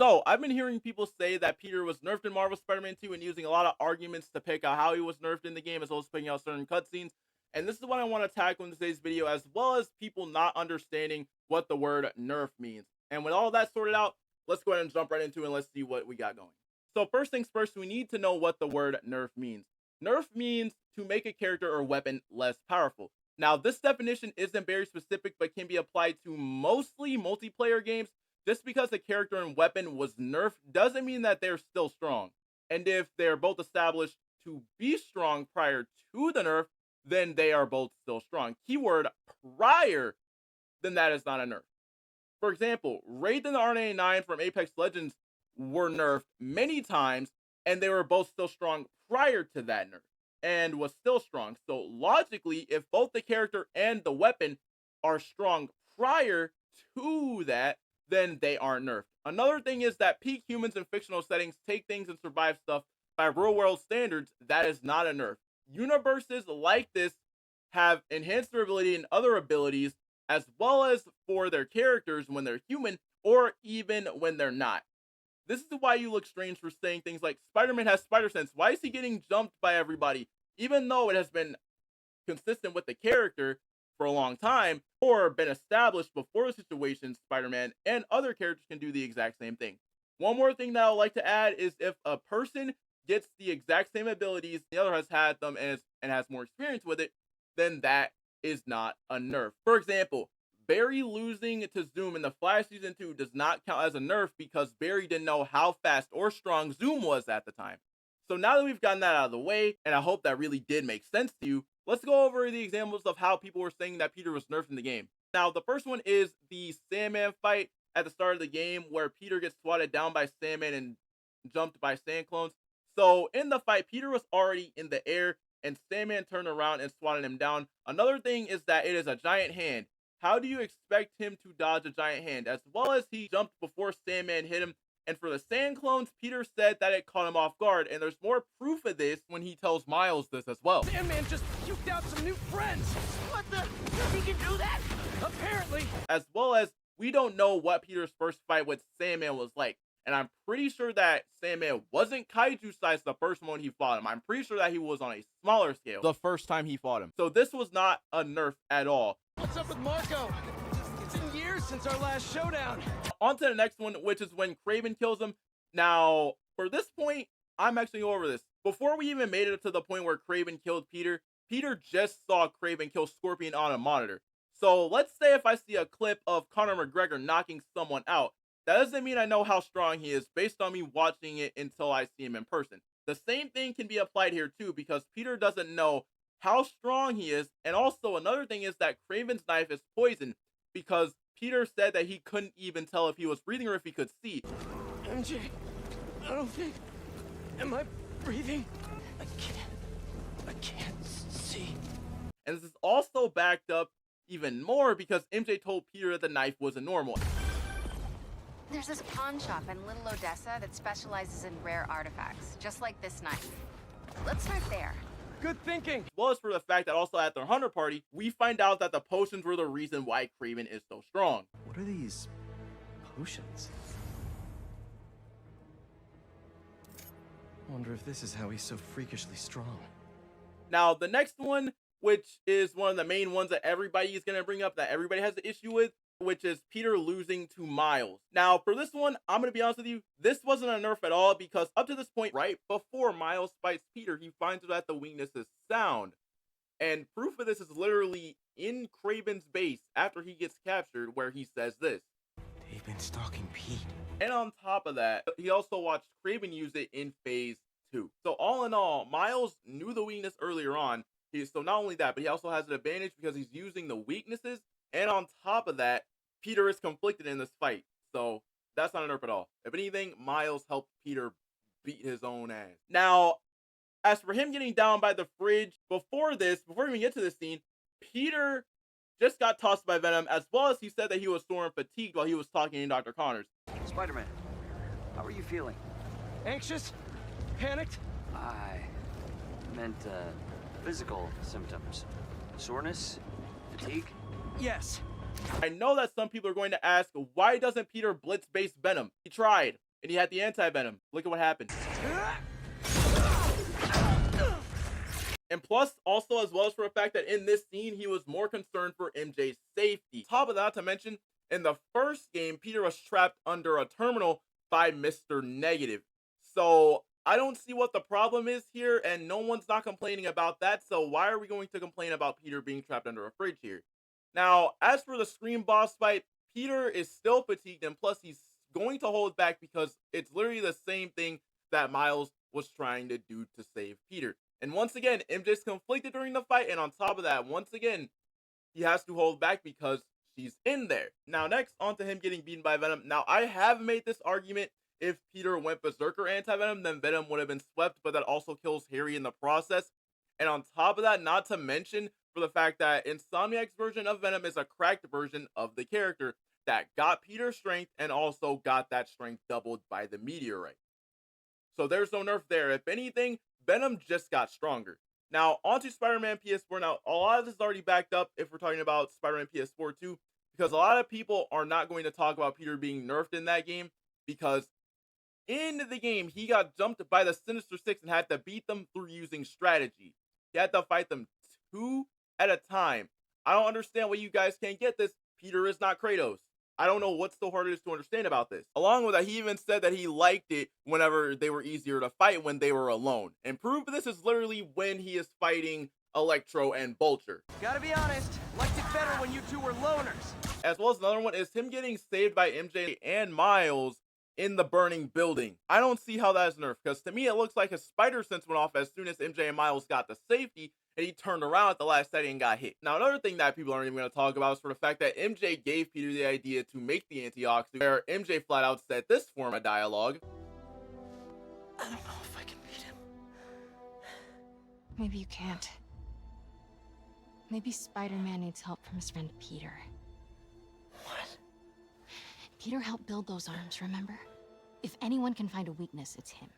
So, I've been hearing people say that Peter was nerfed in Marvel Spider-Man 2 and using a lot of arguments to pick out how he was nerfed in the game, as well as picking out certain cutscenes. And this is what I want to tackle in today's video, as well as people not understanding what the word nerf means. And with all that sorted out, let's go ahead and jump right into it and let's see what we got going. So first things first, we need to know what the word nerf means. Nerf means to make a character or weapon less powerful. Now, this definition isn't very specific, but can be applied to mostly multiplayer games. Just because a character and weapon was nerfed doesn't mean that they're still strong. And if they're both established to be strong prior to the nerf, then they are both still strong. Keyword prior, then that is not a nerf. For example, Raiden and RNA9 from Apex Legends were nerfed many times, and they were both still strong prior to that nerf, and was still strong. So logically, if both the character and the weapon are strong prior to that, then they aren't nerfed. Another thing is that peak humans in fictional settings take things and survive stuff by real world standards. That is not a nerf. Universes like this have enhanced durability and other abilities, as well as for their characters when they're human or even when they're not. This is why you look strange for saying things like Spider-Man has spider sense. Why is he getting jumped by everybody? Even though it has been consistent with the character for a long time or been established before the situation, Spider-Man and other characters can do the exact same thing. One more thing that I would like to add is if a person gets the exact same abilities, the other has had them and has more experience with it, then that is not a nerf. For example, Barry losing to Zoom in the Flash Season 2 does not count as a nerf because Barry didn't know how fast or strong Zoom was at the time. So now that we've gotten that out of the way, and I hope that really did make sense to you, let's go over the examples of how people were saying that Peter was nerfed in the game. Now, the first one is the Sandman fight at the start of the game where Peter gets swatted down by Sandman and jumped by sand clones. So in the fight, Peter was already in the air and Sandman turned around and swatted him down. Another thing is that it is a giant hand. How do you expect him to dodge a giant hand? As well as he jumped before Sandman hit him. And for the sand clones, Peter said that it caught him off guard. And there's more proof of this when he tells Miles this as well. Sandman just puked out some new friends. What the? He can do that? Apparently. As well as we don't know what Peter's first fight with Sandman was like. And I'm pretty sure that Sandman wasn't kaiju sized the first moment he fought him. I'm pretty sure that he was on a smaller scale the first time he fought him. So this was not a nerf at all. What's up with Marco? It's been years since our last showdown. On to the next one, which is when Kraven kills him. Now, for this point, I'm actually over this. Before we even made it to the point where Kraven killed Peter, Peter just saw Kraven kill Scorpion on a monitor. So let's say if I see a clip of Conor McGregor knocking someone out, that doesn't mean I know how strong he is based on me watching it until I see him in person. The same thing can be applied here too, because Peter doesn't know how strong he is. And also another thing is that Kraven's knife is poison, because Peter said that he couldn't even tell if he was breathing or if he could see. MJ, I don't think... Am I breathing? I can't see. And this is also backed up even more because MJ told Peter that the knife wasn't normal. There's this pawn shop in Little Odessa that specializes in rare artifacts, just like this knife. Let's start there. Good thinking. As well as for the fact that also at their hunter party, we find out that the potions were the reason why Kraven is so strong. What are these potions? Wonder if this is how he's so freakishly strong. Now, the next one, which is one of the main ones that everybody is going to bring up, that everybody has an issue with, which is Peter losing to Miles. Now, for this one, I'm going to be honest with you, this wasn't a nerf at all, because up to this point, right before Miles fights Peter, he finds out that the weakness is sound. And proof of this is literally in Kraven's base after he gets captured, where he says this. They've been stalking Pete. And on top of that, he also watched Kraven use it in Phase 2. So all in all, Miles knew the weakness earlier on. So not only that, but he also has an advantage because he's using the weaknesses. And on top of that, Peter is conflicted in this fight. So that's not a nerf at all. If anything, Miles helped Peter beat his own ass. Now, as for him getting down by the fridge, before we even get to this scene, Peter just got tossed by Venom, as well as he said that he was sore and fatigued while he was talking to Dr. Connors. Spider-Man, how are you feeling? Anxious? Panicked? I meant, physical symptoms. Soreness? Fatigue? Yes. I know that some people are going to ask, why doesn't Peter blitz base Venom? He tried. and he had the anti-venom. Look at what happened. And plus, also as well as for the fact that in this scene, he was more concerned for MJ's safety. Top of that, not to mention, in the first game, Peter was trapped under a terminal by Mr. Negative. So I don't see what the problem is here, and no one's not complaining about that. So why are we going to complain about Peter being trapped under a fridge here? Now, as for the Scream boss fight, Peter is still fatigued, and plus he's going to hold back because it's literally the same thing that Miles was trying to do to save Peter. And once again, MJ's conflicted during the fight, and on top of that, once again, he has to hold back because she's in there. Now, next, on to him getting beaten by Venom. Now, I have made this argument. If Peter went Berserker anti-Venom, then Venom would have been swept, but that also kills Harry in the process. And on top of that, not to mention for the fact that Insomniac's version of Venom is a cracked version of the character that got Peter's strength and also got that strength doubled by the meteorite. So there's no nerf there. If anything, Venom just got stronger. Now, onto Spider-Man PS4. Now, a lot of this is already backed up if we're talking about Spider-Man PS4 too, because a lot of people are not going to talk about Peter being nerfed in that game, because in the game, he got jumped by the Sinister Six and had to beat them through using strategy. He had to fight them 2 at a time. I don't understand why you guys can't get this. Peter is not Kratos. I don't know what's so hard it is to understand about this. Along with that, he even said that he liked it whenever they were easier to fight when they were alone. And proof of this is literally when he is fighting Electro and Vulture. Gotta be honest, liked it better when you two were loners. As well as another one is him getting saved by MJ and Miles in the burning building. I don't see how that is nerfed, because to me it looks like his spider sense went off as soon as MJ and Miles got to safety, and he turned around at the last second and got hit. Now, another thing that people aren't even going to talk about is for the fact that MJ gave Peter the idea to make the antioxidant, where MJ flat out said this form of dialogue. I don't know if I can beat him. Maybe you can't. Maybe Spider-Man needs help from his friend Peter. What? Peter helped build those arms, remember? If anyone can find a weakness, it's him.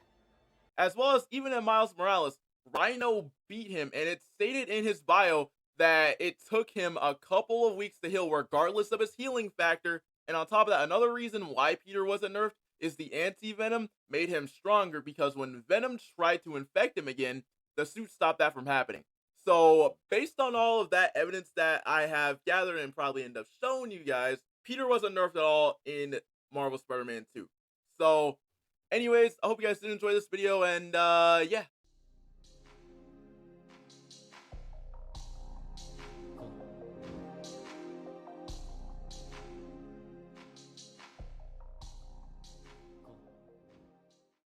As well as even in Miles Morales, Rhino beat him, and it's stated in his bio that it took him a couple of weeks to heal regardless of his healing factor. And on top of that, another reason why Peter wasn't nerfed is the anti-venom made him stronger, because when Venom tried to infect him again, the suit stopped that from happening. So based on all of that evidence that I have gathered and probably end up showing you guys, Peter wasn't nerfed at all in Marvel Spider-Man 2. So anyways, I hope you guys did enjoy this video, and yeah.